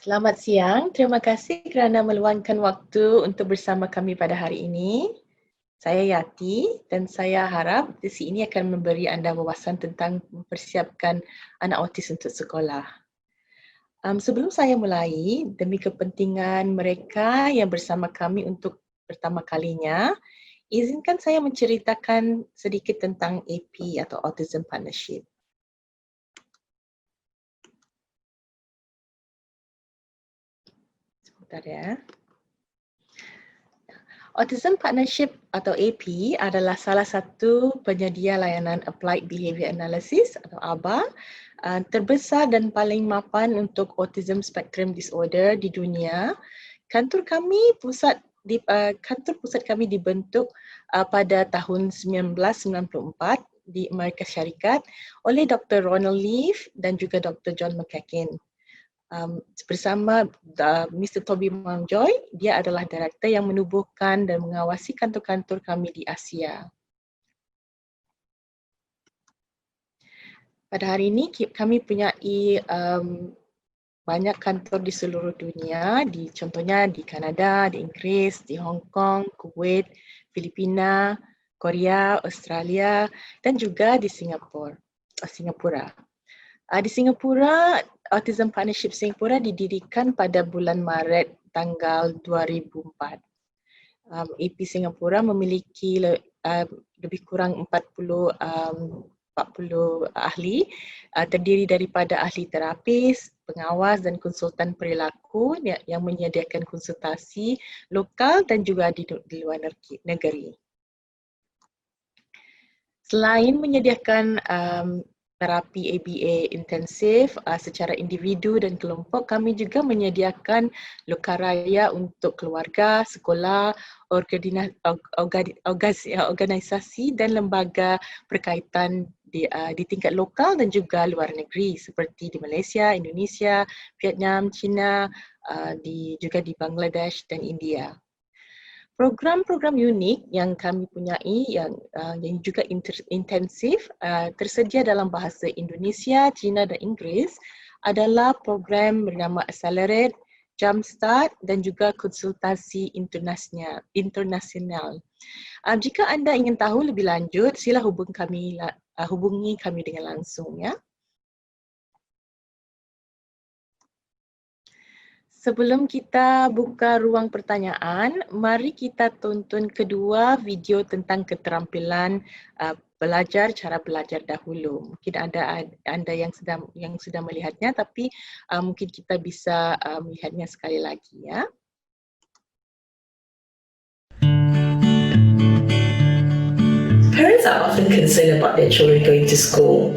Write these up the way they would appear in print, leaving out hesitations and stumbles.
Selamat siang, terima kasih kerana meluangkan waktu untuk bersama kami pada hari ini. Saya Yati dan saya harap sesi ini akan memberi anda wawasan tentang mempersiapkan anak autis untuk sekolah. Sebelum saya mulai, demi kepentingan mereka yang bersama kami untuk pertama kalinya, izinkan saya menceritakan sedikit tentang AP atau Autism Partnership. Sebentar ya. Autism Partnership atau AP adalah salah satu penyedia layanan Applied Behaviour Analysis atau ABA terbesar dan paling mapan untuk Autism Spectrum Disorder di dunia. Kantor pusat kami dibentuk pada tahun 1994 di Amerika Syarikat oleh Dr. Ronald Leaf dan juga Dr. John McEachen. Bersama Mr. Toby Mountjoy, dia adalah director yang menubuhkan dan mengawasi kantor-kantor kami di Asia. Pada hari ini kami punyai banyak kantor di seluruh dunia, contohnya di Kanada, di Inggeris, di Hong Kong, Kuwait, Filipina, Korea, Australia dan juga di Singapura. Di Singapura, Autism Partnership Singapura didirikan pada bulan Maret tanggal 2004. AP Singapura memiliki lebih kurang 40 ahli, terdiri daripada ahli terapis, pengawas dan konsultan perilaku yang menyediakan konsultasi lokal dan juga di luar negeri. Selain menyediakan terapi ABA intensif secara individu dan kelompok, kami juga menyediakan lokaraya untuk keluarga, sekolah, organisasi dan lembaga berkaitan di tingkat lokal dan juga luar negeri seperti di Malaysia, Indonesia, Vietnam, China, juga di Bangladesh dan India. Program-program unik yang kami punyai yang juga intensif tersedia dalam bahasa Indonesia, Cina dan Inggeris adalah program bernama Accelerate, Jumpstart dan juga konsultasi internasional. Jika anda ingin tahu lebih lanjut, sila hubungi kami dengan langsung ya. Sebelum kita buka ruang pertanyaan, mari kita tonton kedua video tentang keterampilan cara belajar dahulu. Mungkin anda yang sudah melihatnya, tapi mungkin kita bisa melihatnya sekali lagi ya. Parents are often concerned about their children going to school.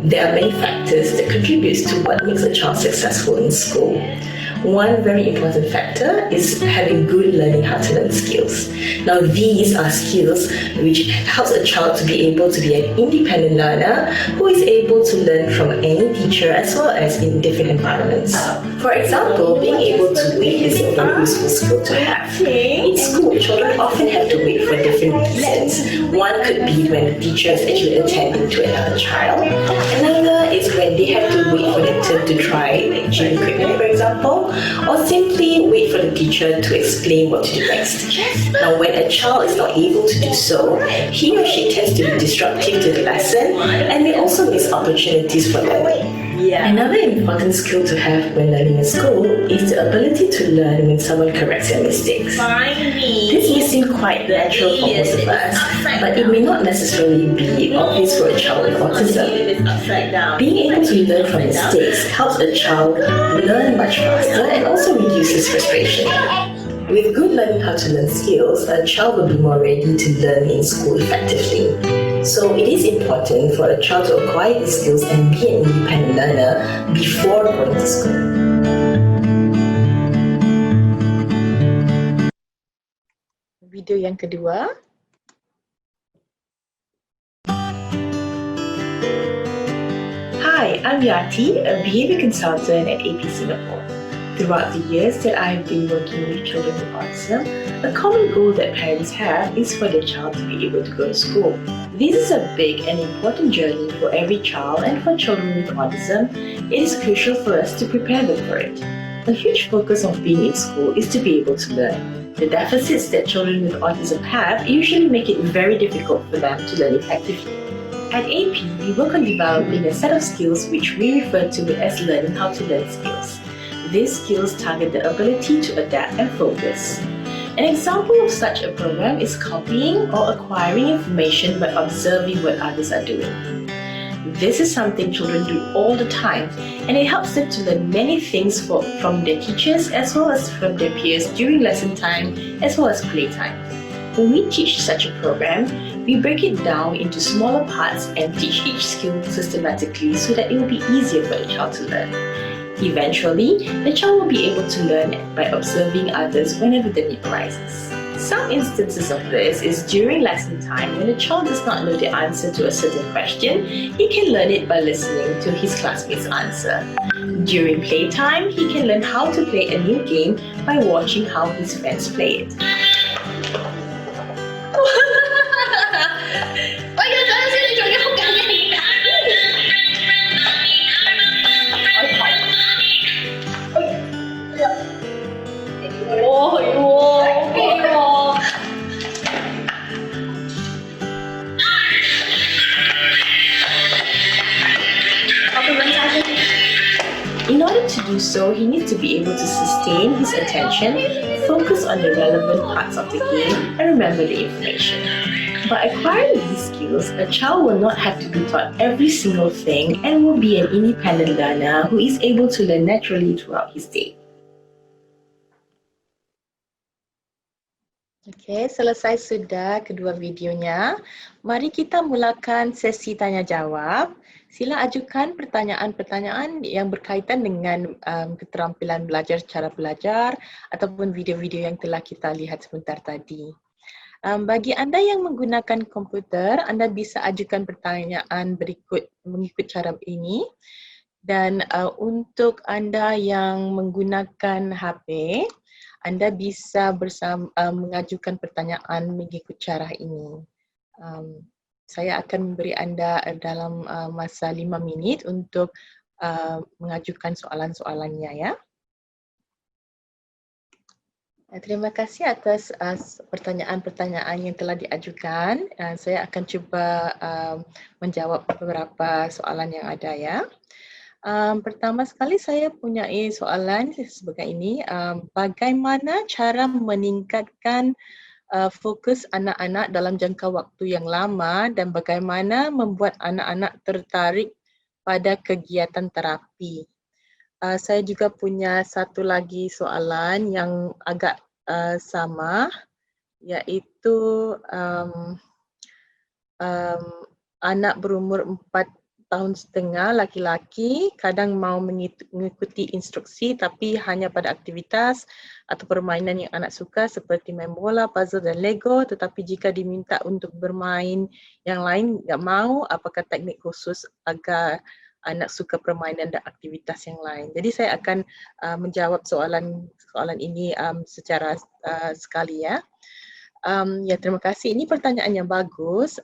There are many factors that contribute to what makes a child successful in school. One very important factor is having good learning how to learn skills. Now these are skills which helps a child to be able to be an independent learner who is able to learn from any teacher as well as in different environments. For example, being able to wait is a very useful skill to have. In school, children often have to wait for different reasons. One could be when the teacher is actually attending to another child. Another is when they have to wait for their turn to try like gym equipment, for example, or simply wait for the teacher to explain what to do next. Now, when a child is not able to do so, he or she tends to be disruptive to the lesson and may also miss opportunities for learning. Another important skill to have when learning in school is the ability to learn when someone corrects your mistakes. This may seem quite natural for most of us, but it may not necessarily be obvious for a child with autism. Being able to learn from mistakes helps a child learn much faster and also reduces frustration. With good learning how to learn skills, a child will be more ready to learn in school effectively. So it is important for a child to acquire these skills and be an independent learner before going to school. Video yang kedua. Hi, I'm Yati, a behavior consultant at AP Singapore. Throughout the years that I have been working with children with autism, a common goal that parents have is for their child to be able to go to school. This is a big and important journey for every child, and for children with autism, it is crucial for us to prepare them for it. A huge focus of being in school is to be able to learn. The deficits that children with autism have usually make it very difficult for them to learn effectively. At AP, we work on developing a set of skills which we refer to as learning how to learn skills. These skills target the ability to adapt and focus. An example of such a program is copying or acquiring information by observing what others are doing. This is something children do all the time, and it helps them to learn many things from their teachers as well as from their peers during lesson time as well as playtime. When we teach such a program, we break it down into smaller parts and teach each skill systematically so that it will be easier for the child to learn. Eventually, the child will be able to learn by observing others whenever the need arises. Some instances of this is during lesson time when a child does not know the answer to a certain question, he can learn it by listening to his classmates' answer. During playtime, he can learn how to play a new game by watching how his friends play it. In order to do so, he needs to be able to sustain his attention, focus on the relevant parts of the game, and remember the information. By acquiring these skills, a child will not have to be taught every single thing and will be an independent learner who is able to learn naturally throughout his day. Okey, selesai sudah kedua videonya. Mari kita mulakan sesi tanya jawab. Sila ajukan pertanyaan-pertanyaan yang berkaitan dengan keterampilan belajar, cara belajar ataupun video-video yang telah kita lihat sebentar tadi. Bagi anda yang menggunakan komputer, anda bisa ajukan pertanyaan mengikut cara ini. Dan untuk anda yang menggunakan HP, anda bisa mengajukan pertanyaan mengikut cara ini. Saya akan memberi anda dalam masa 5 minit untuk mengajukan soalan-soalannya ya. Terima kasih atas pertanyaan-pertanyaan yang telah diajukan. Saya akan cuba menjawab beberapa soalan yang ada ya. Pertama sekali saya punya soalan sebagai ini, bagaimana cara meningkatkan fokus anak-anak dalam jangka waktu yang lama dan bagaimana membuat anak-anak tertarik pada kegiatan terapi. Saya juga punya satu lagi soalan yang agak sama, iaitu anak berumur 4 tahun setengah laki-laki kadang mau mengikuti instruksi tapi hanya pada aktivitas atau permainan yang anak suka seperti main bola, puzzle dan Lego, tetapi jika diminta untuk bermain yang lain tidak mau, apakah teknik khusus agar anak suka permainan dan aktivitas yang lain. Jadi saya akan menjawab soalan ini secara sekali ya. Terima kasih. Ini pertanyaan yang bagus.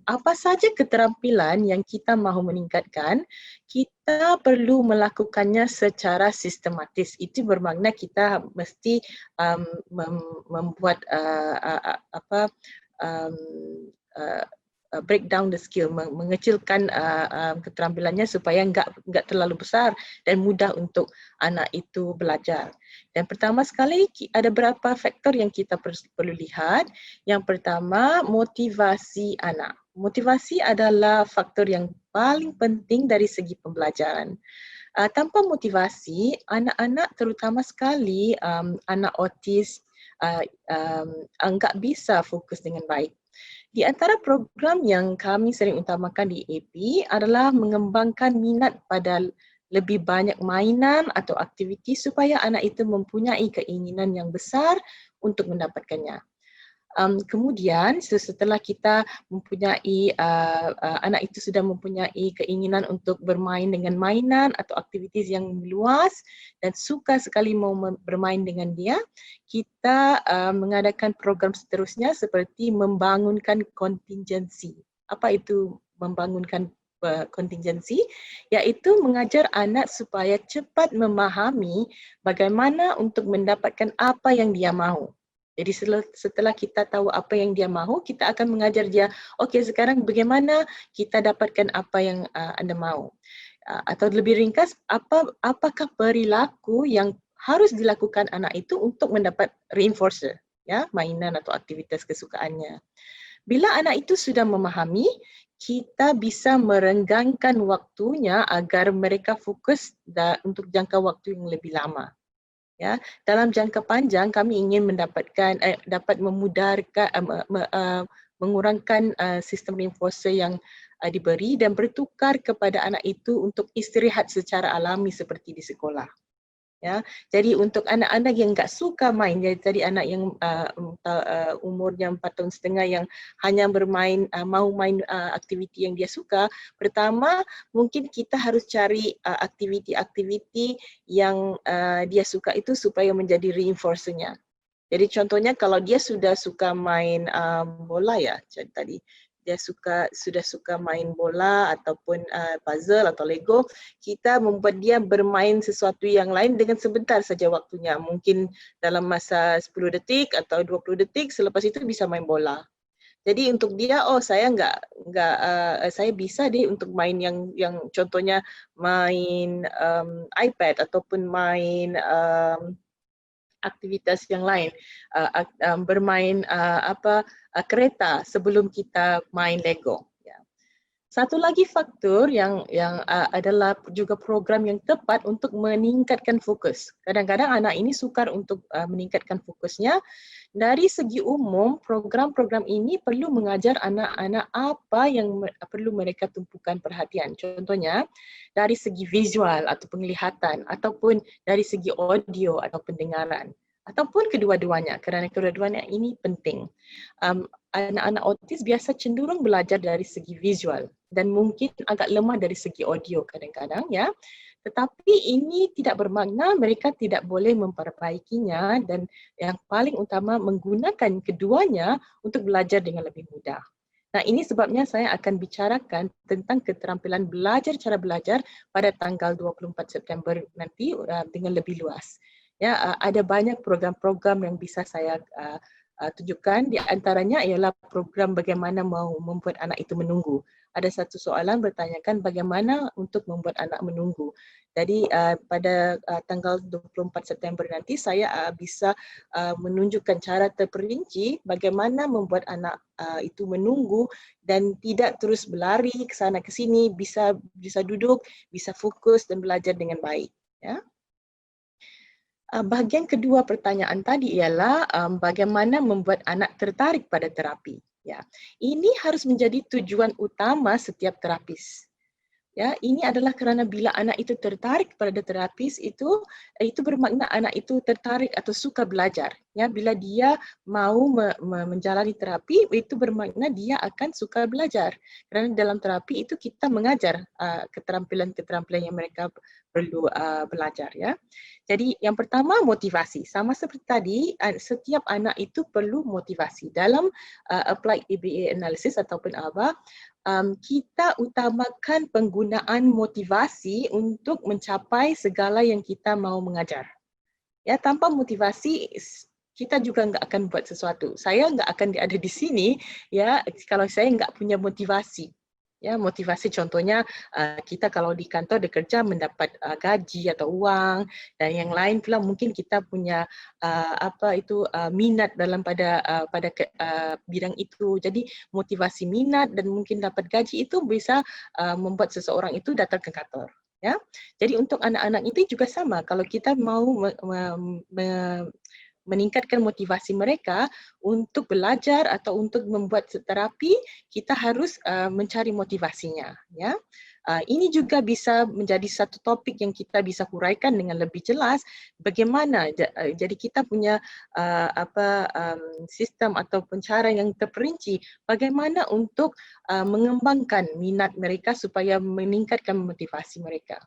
Apa saja keterampilan yang kita mahu meningkatkan, kita perlu melakukannya secara sistematis. Itu bermakna kita mesti membuat break down the skill, mengecilkan keterampilannya supaya enggak terlalu besar dan mudah untuk anak itu belajar. Dan pertama sekali ada beberapa faktor yang kita perlu lihat. Yang pertama, motivasi anak. Motivasi adalah faktor yang paling penting dari segi pembelajaran. Tanpa motivasi, anak-anak terutama sekali anak autis enggak bisa fokus dengan baik. Di antara program yang kami sering utamakan di AP adalah mengembangkan minat pada lebih banyak mainan atau aktiviti supaya anak itu mempunyai keinginan yang besar untuk mendapatkannya. Kemudian setelah kita mempunyai anak itu sudah mempunyai keinginan untuk bermain dengan mainan atau aktivitas yang luas dan suka sekali mau bermain dengan dia, kita mengadakan program seterusnya seperti membangunkan kontingensi. Apa itu membangunkan contingency, iaitu mengajar anak supaya cepat memahami bagaimana untuk mendapatkan apa yang dia mahu. Jadi setelah kita tahu apa yang dia mahu, kita akan mengajar dia, okey sekarang bagaimana kita dapatkan apa yang anda mahu. Atau lebih ringkas, apakah perilaku yang harus dilakukan anak itu untuk mendapat reinforcer, ya, mainan atau aktivitas kesukaannya. Bila anak itu sudah memahami, kita bisa merenggangkan waktunya agar mereka fokus untuk jangka waktu yang lebih lama. Ya, dalam jangka panjang kami ingin dapat memudarkan mengurangkan sistem reinforcer yang diberi dan bertukar kepada anak itu untuk istirahat secara alami seperti di sekolah. Ya, jadi untuk anak-anak yang enggak suka main, jadi anak yang umurnya 4 tahun setengah yang hanya bermain, mahu main aktiviti yang dia suka, pertama mungkin kita harus cari aktiviti-aktiviti yang dia suka itu supaya menjadi reinforcer-nya. Jadi contohnya kalau dia sudah suka main bola ya, tadi dia sudah suka main bola ataupun puzzle atau Lego, kita membuat dia bermain sesuatu yang lain dengan sebentar saja waktunya. Mungkin dalam masa 10 detik atau 20 detik, selepas itu bisa main bola. Jadi untuk dia, saya bisa deh untuk main yang contohnya main iPad ataupun main aktivitas yang lain, bermain kereta sebelum kita main Lego. Ya. Satu lagi faktor yang adalah juga program yang tepat untuk meningkatkan fokus. Kadang-kadang anak ini sukar untuk meningkatkan fokusnya. Dari segi umum, program-program ini perlu mengajar anak-anak apa yang perlu mereka tumpukan perhatian. Contohnya, dari segi visual atau penglihatan, ataupun dari segi audio atau pendengaran, ataupun kedua-duanya, kerana kedua-duanya ini penting. Anak-anak autis biasa cenderung belajar dari segi visual dan mungkin agak lemah dari segi audio kadang-kadang, ya. Tetapi ini tidak bermakna mereka tidak boleh memperbaikinya dan yang paling utama menggunakan keduanya untuk belajar dengan lebih mudah. Nah, ini sebabnya saya akan bicarakan tentang keterampilan belajar cara belajar pada tanggal 24 September nanti dengan lebih luas. Ya, ada banyak program-program yang bisa saya tunjukkan. Di antaranya ialah program bagaimana mau membuat anak itu menunggu. Ada satu soalan bertanyakan bagaimana untuk membuat anak menunggu. Jadi pada tanggal 24 September nanti saya bisa menunjukkan cara terperinci bagaimana membuat anak itu menunggu dan tidak terus berlari ke sana ke sini, bisa duduk, bisa fokus dan belajar dengan baik. Ya. Bahagian kedua pertanyaan tadi ialah bagaimana membuat anak tertarik pada terapi. Ya, ini harus menjadi tujuan utama setiap terapis. Ya, ini adalah kerana bila anak itu tertarik pada terapis itu bermakna anak itu tertarik atau suka belajar. Ya, bila dia mahu menjalani terapi itu bermakna dia akan suka belajar. Kerana dalam terapi itu kita mengajar keterampilan-keterampilan yang mereka perlu belajar, ya. Jadi yang pertama motivasi. Sama seperti tadi, setiap anak itu perlu motivasi. Dalam applied ABA analysis ataupun ABA, kita utamakan penggunaan motivasi untuk mencapai segala yang kita mahu mengajar. Ya, tanpa motivasi kita juga enggak akan buat sesuatu. Saya enggak akan ada di sini ya kalau saya enggak punya motivasi. Ya, motivasi contohnya kita kalau di kantor bekerja mendapat gaji atau uang, dan yang lain pula mungkin kita punya minat dalam pada bidang itu. Jadi motivasi minat dan mungkin dapat gaji itu bisa membuat seseorang itu datang ke kantor. Ya, jadi untuk anak-anak itu juga sama. Kalau kita mahu meningkatkan motivasi mereka untuk belajar atau untuk membuat terapi, kita harus mencari motivasinya. Ya, ini juga bisa menjadi satu topik yang kita bisa huraikan dengan lebih jelas. Bagaimana jadi kita punya sistem atau cara yang terperinci. Bagaimana untuk mengembangkan minat mereka supaya meningkatkan motivasi mereka.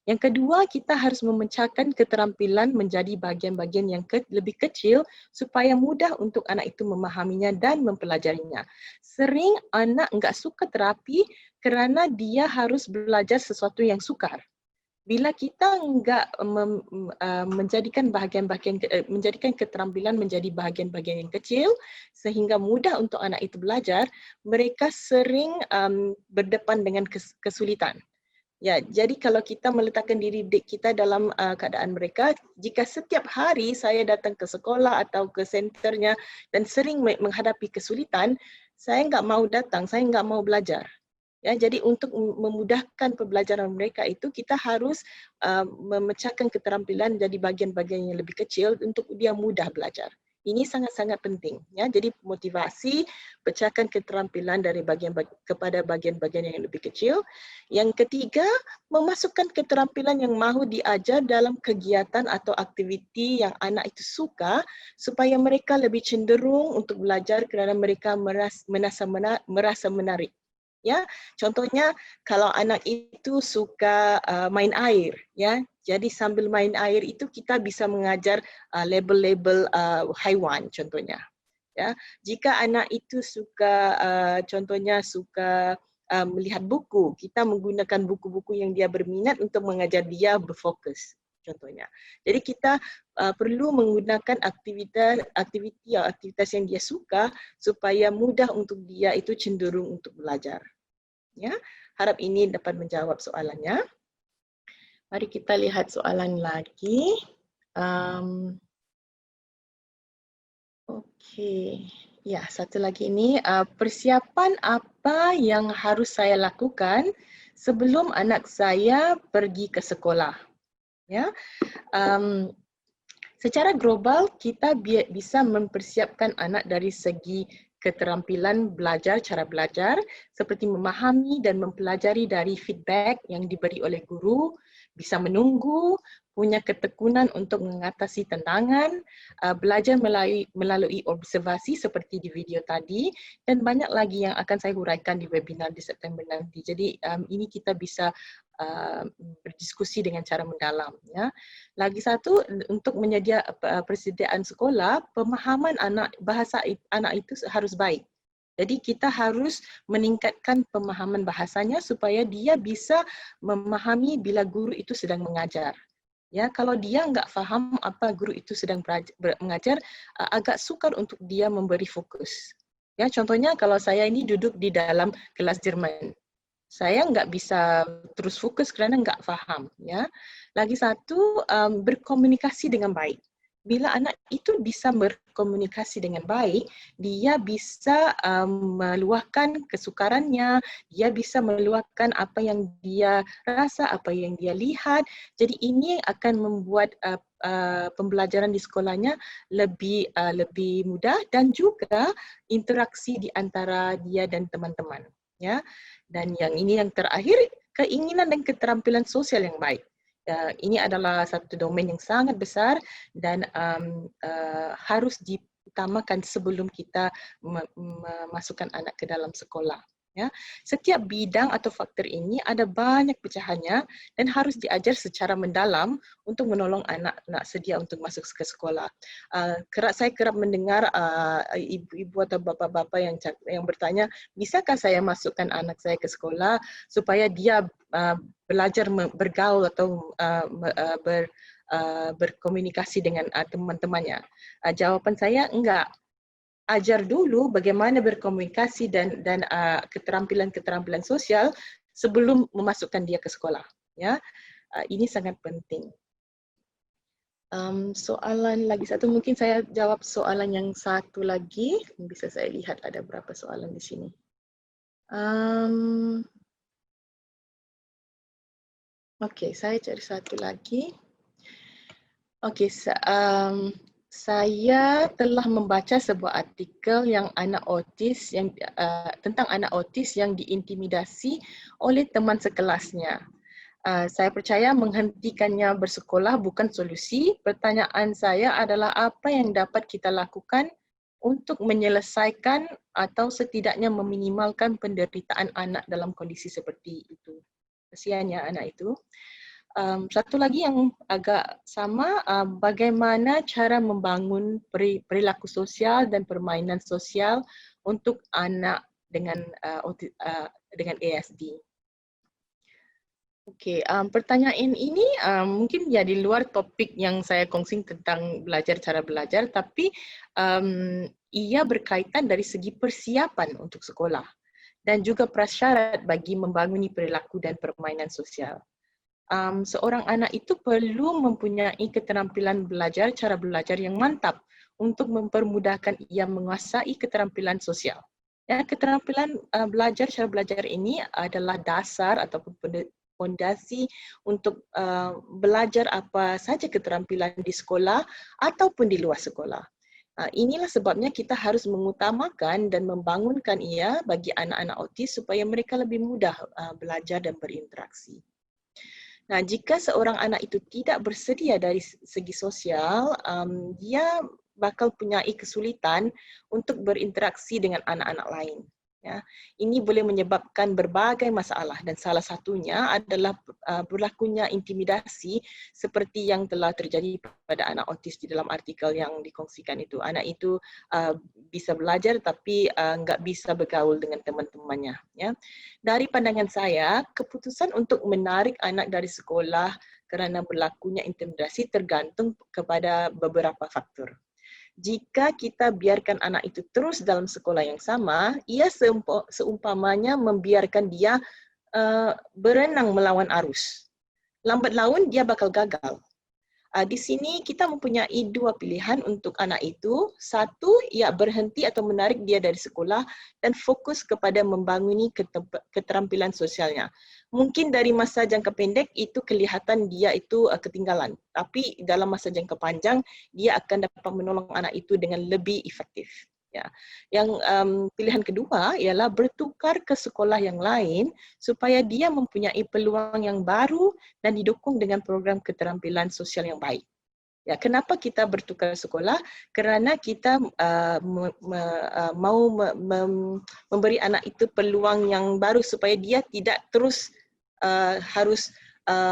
Yang kedua, kita harus memecahkan keterampilan menjadi bahagian-bahagian yang lebih kecil supaya mudah untuk anak itu memahaminya dan mempelajarinya. Sering anak enggak suka terapi kerana dia harus belajar sesuatu yang sukar. Bila kita enggak menjadikan menjadikan keterampilan menjadi bahagian-bahagian yang kecil sehingga mudah untuk anak itu belajar, mereka sering berdepan dengan kesulitan. Ya, jadi kalau kita meletakkan diri kita dalam keadaan mereka, jika setiap hari saya datang ke sekolah atau ke senternya dan sering menghadapi kesulitan, saya enggak mau datang, saya enggak mau belajar. Ya, jadi untuk memudahkan pembelajaran mereka itu kita harus memecahkan keterampilan jadi bahagian-bahagian yang lebih kecil untuk dia mudah belajar. Ini sangat-sangat penting. Ya, jadi motivasi, pecahkan keterampilan dari kepada bahagian-bahagian yang lebih kecil. Yang ketiga, memasukkan keterampilan yang mahu diajar dalam kegiatan atau aktiviti yang anak itu suka supaya mereka lebih cenderung untuk belajar kerana mereka merasa menarik. Ya, contohnya kalau anak itu suka main air, ya, jadi sambil main air itu kita bisa mengajar label-label haiwan contohnya. Ya, jika anak itu suka contohnya suka melihat buku, kita menggunakan buku-buku yang dia berminat untuk mengajar dia berfokus contohnya. Jadi kita perlu menggunakan aktivitas yang dia suka supaya mudah untuk dia itu cenderung untuk belajar. Ya, harap ini dapat menjawab soalannya. Mari kita lihat soalan lagi. Okey. Ya, satu lagi ini, persiapan apa yang harus saya lakukan sebelum anak saya pergi ke sekolah? Ya, secara global kita bisa mempersiapkan anak dari segi keterampilan belajar, cara belajar seperti memahami dan mempelajari dari feedback yang diberi oleh guru, bisa menunggu, punya ketekunan untuk mengatasi tantangan, belajar melalui observasi seperti di video tadi dan banyak lagi yang akan saya huraikan di webinar di September nanti. Jadi ini kita bisa berdiskusi dengan cara mendalam. Ya. Lagi satu, untuk menyedia persediaan sekolah, pemahaman bahasa anak itu harus baik. Jadi kita harus meningkatkan pemahaman bahasanya supaya dia bisa memahami bila guru itu sedang mengajar. Ya, kalau dia enggak faham apa guru itu sedang mengajar, agak sukar untuk dia memberi fokus. Ya, contohnya kalau saya ini duduk di dalam kelas Jerman, saya enggak bisa terus fokus kerana enggak faham. Ya, lagi satu, berkomunikasi dengan baik. Bila anak itu bisa berkomunikasi dengan baik, dia bisa meluahkan kesukarannya, dia bisa meluahkan apa yang dia rasa, apa yang dia lihat. Jadi ini akan membuat pembelajaran di sekolahnya lebih mudah dan juga interaksi di antara dia dan teman-teman. Ya. Dan yang ini yang terakhir, keinginan dan keterampilan sosial yang baik. Ini adalah satu domain yang sangat besar dan harus diutamakan sebelum kita memasukkan anak ke dalam sekolah. Ya. Setiap bidang atau faktor ini ada banyak pecahannya dan harus diajar secara mendalam untuk menolong anak-anak sedia untuk masuk ke sekolah. Saya kerap mendengar ibu-ibu atau bapa-bapa yang bertanya, bisakah saya masukkan anak saya ke sekolah supaya dia belajar bergaul atau berkomunikasi dengan teman-temannya? Jawapan saya enggak. Ajar dulu bagaimana berkomunikasi dan keterampilan-keterampilan sosial sebelum memasukkan dia ke sekolah. Ya, ini sangat penting. Soalan lagi satu, mungkin saya jawab soalan yang satu lagi. Bisa saya lihat ada berapa soalan di sini. Okey, saya cari satu lagi. Okey, saya telah membaca sebuah artikel yang tentang anak autis yang diintimidasi oleh teman sekelasnya. Saya percaya menghentikannya bersekolah bukan solusi. Pertanyaan saya adalah apa yang dapat kita lakukan untuk menyelesaikan atau setidaknya meminimalkan penderitaan anak dalam kondisi seperti itu. Kesian ya anak itu. satu lagi yang agak sama, bagaimana cara membangun perilaku sosial dan permainan sosial untuk anak dengan dengan ASD. Okey, pertanyaan ini mungkin ya di luar topik yang saya kongsi tentang cara belajar, tapi ia berkaitan dari segi persiapan untuk sekolah dan juga prasyarat bagi membanguni perilaku dan permainan sosial. Seorang anak itu perlu mempunyai keterampilan cara belajar yang mantap untuk mempermudahkan ia menguasai keterampilan sosial. Ya, keterampilan cara belajar ini adalah dasar ataupun fondasi untuk belajar apa saja keterampilan di sekolah ataupun di luar sekolah. Inilah sebabnya kita harus mengutamakan dan membangunkan ia bagi anak-anak autis supaya mereka lebih mudah belajar dan berinteraksi. Nah, jika seorang anak itu tidak bersedia dari segi sosial, dia bakal punya kesulitan untuk berinteraksi dengan anak-anak lain. Ya, ini boleh menyebabkan berbagai masalah dan salah satunya adalah berlakunya intimidasi seperti yang telah terjadi pada anak autis di dalam artikel yang dikongsikan itu. Anak itu bisa belajar tapi nggak bisa bergaul dengan teman-temannya. Ya. Dari pandangan saya, keputusan untuk menarik anak dari sekolah kerana berlakunya intimidasi tergantung kepada beberapa faktor. Jika kita biarkan anak itu terus dalam sekolah yang sama, ia seumpamanya membiarkan dia berenang melawan arus. Lambat laun dia bakal gagal. Di sini kita mempunyai dua pilihan untuk anak itu. Satu, ia berhenti atau menarik dia dari sekolah dan fokus kepada membanguni keterampilan sosialnya. Mungkin dari masa jangka pendek itu kelihatan dia itu ketinggalan. Tapi dalam masa jangka panjang, dia akan dapat menolong anak itu dengan lebih efektif. Ya. Yang pilihan kedua ialah bertukar ke sekolah yang lain supaya dia mempunyai peluang yang baru dan didukung dengan program keterampilan sosial yang baik. Ya, kenapa kita bertukar sekolah? Kerana kita mau memberi anak itu peluang yang baru supaya dia tidak terus harus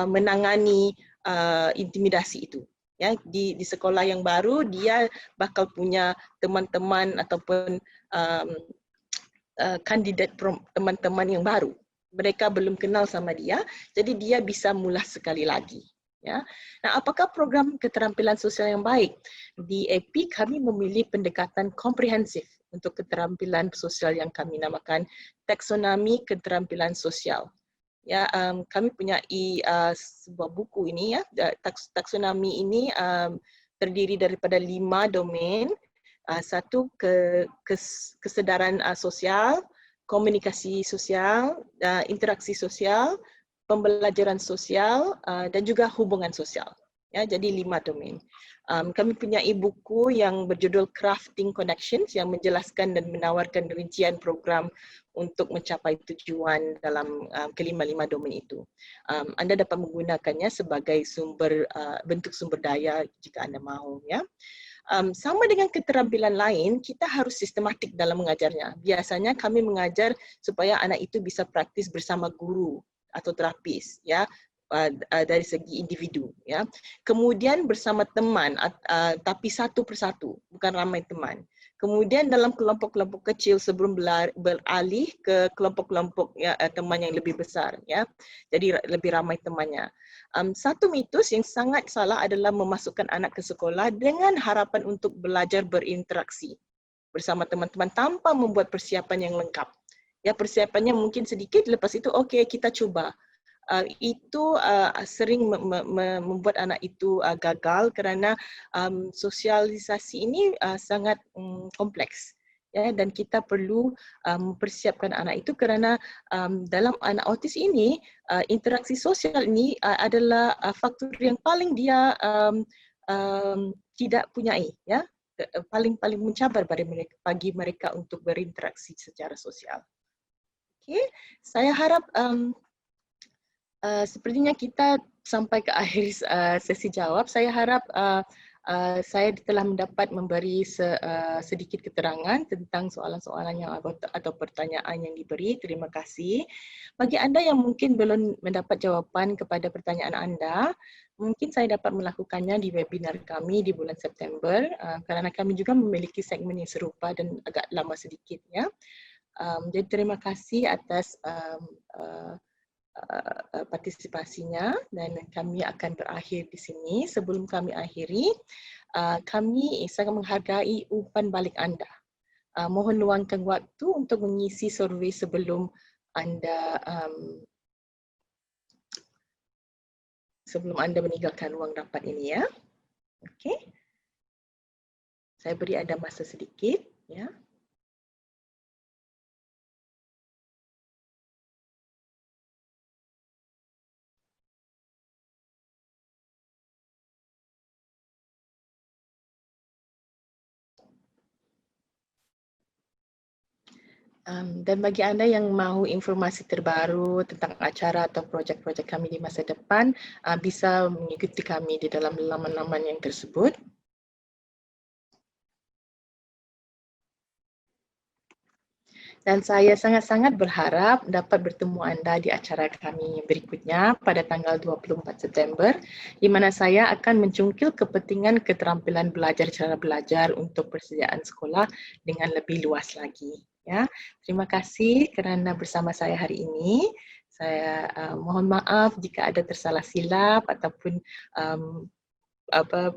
menangani intimidasi itu. Ya, di sekolah yang baru dia bakal punya teman-teman ataupun kandidat teman-teman yang baru. Mereka belum kenal sama dia, jadi dia bisa mula sekali lagi. Ya. Nah, apakah program keterampilan sosial yang baik? Di EPIK kami memilih pendekatan komprehensif untuk keterampilan sosial yang kami namakan taksonomi keterampilan sosial. Ya, kami punya sebuah buku ini ya, taksonomi ini terdiri daripada 5 domain. Satu, kesedaran sosial, komunikasi sosial, interaksi sosial, pembelajaran sosial, dan juga hubungan sosial. Ya, jadi 5 domain. Kami punya buku yang berjudul Crafting Connections yang menjelaskan dan menawarkan rincian program untuk mencapai tujuan dalam kelima-lima domain itu. Anda dapat menggunakannya sebagai bentuk sumber daya jika anda mahu. Ya. Sama dengan keterampilan lain, kita harus sistematik dalam mengajarnya. Biasanya kami mengajar supaya anak itu bisa praktis bersama guru atau terapis, ya, dari segi individu. Ya. Kemudian bersama teman, tapi satu persatu, bukan ramai teman. Kemudian dalam kelompok-kelompok kecil sebelum beralih ke kelompok-kelompok teman yang lebih besar. Ya. Jadi lebih ramai temannya. Satu mitos yang sangat salah adalah memasukkan anak ke sekolah dengan harapan untuk belajar berinteraksi bersama teman-teman tanpa membuat persiapan yang lengkap. Ya, persiapannya mungkin sedikit, lepas itu okey kita cuba. Itu sering membuat anak itu gagal kerana sosialisasi ini sangat kompleks. Ya, dan kita perlu mempersiapkan anak itu kerana dalam anak autis ini, interaksi sosial ini adalah faktor yang paling dia tidak punyai. Ya, paling mencabar bagi mereka untuk berinteraksi secara sosial. Okay, saya harap sepertinya kita sampai ke akhir sesi jawab. Saya harap saya telah mendapat memberi sedikit keterangan tentang soalan-soalan yang atau pertanyaan yang diberi. Terima kasih. Bagi anda yang mungkin belum mendapat jawapan kepada pertanyaan anda, mungkin saya dapat melakukannya di webinar kami di bulan September kerana kami juga memiliki segmen yang serupa dan agak lama sedikit ya. Jadi terima kasih atas partisipasinya dan kami akan berakhir di sini. Sebelum kami akhiri, kami sangat menghargai umpan balik anda. Mohon luangkan waktu untuk mengisi survei sebelum anda meninggalkan ruang rapat ini ya. Okey. Saya beri anda masa sedikit ya. Dan bagi anda yang mahu informasi terbaru tentang acara atau projek-projek kami di masa depan, bisa mengikuti kami di dalam laman-laman yang tersebut. Dan saya sangat-sangat berharap dapat bertemu anda di acara kami berikutnya pada tanggal 24 September di mana saya akan mencungkil kepentingan keterampilan belajar cara belajar untuk persediaan sekolah dengan lebih luas lagi. Ya, terima kasih kerana bersama saya hari ini. Saya mohon maaf jika ada tersalah silap ataupun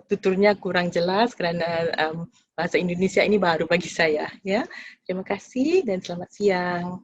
tuturnya kurang jelas kerana bahasa Indonesia ini baru bagi saya ya. Terima kasih dan selamat siang.